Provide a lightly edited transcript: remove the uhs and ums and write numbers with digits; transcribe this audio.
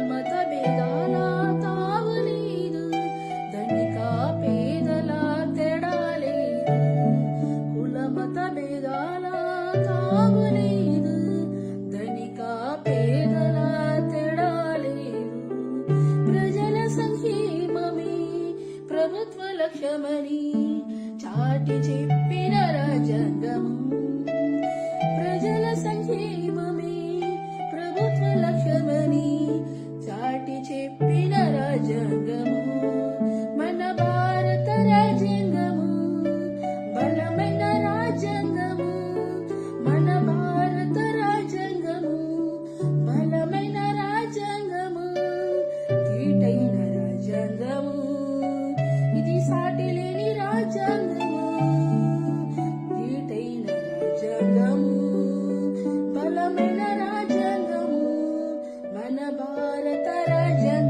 మత భేదాల తావులేదు, ధనిక పేదల తేడా లేదు. కుల మత భేదాల తావులేదు, ధనిక పేదల తేడా లేదు. ప్రజల సంక్షేమమే ప్రభుత్వ లక్ష్యమని చాటి చెప్పిన రాజ్యాంగము. ప్రజల సంక్షేమమే ప్రభుత్వ లక్ష్యమని చాటి చెప్పిన రాజ్యాంగము. మన భారత రాజ్యాంగము బలమైన రాజ్యాంగము. మన భారత రాజ్యాంగము బలమైన రాజ్యాంగము, తీటైన రాజ్యాంగము. ఇది సాటి లేని రాజ్యాంగము, తీటైన రాజ్యాంగము, బలమైన రాజ్యాంగము, మన భారత రాజ్యాంగం.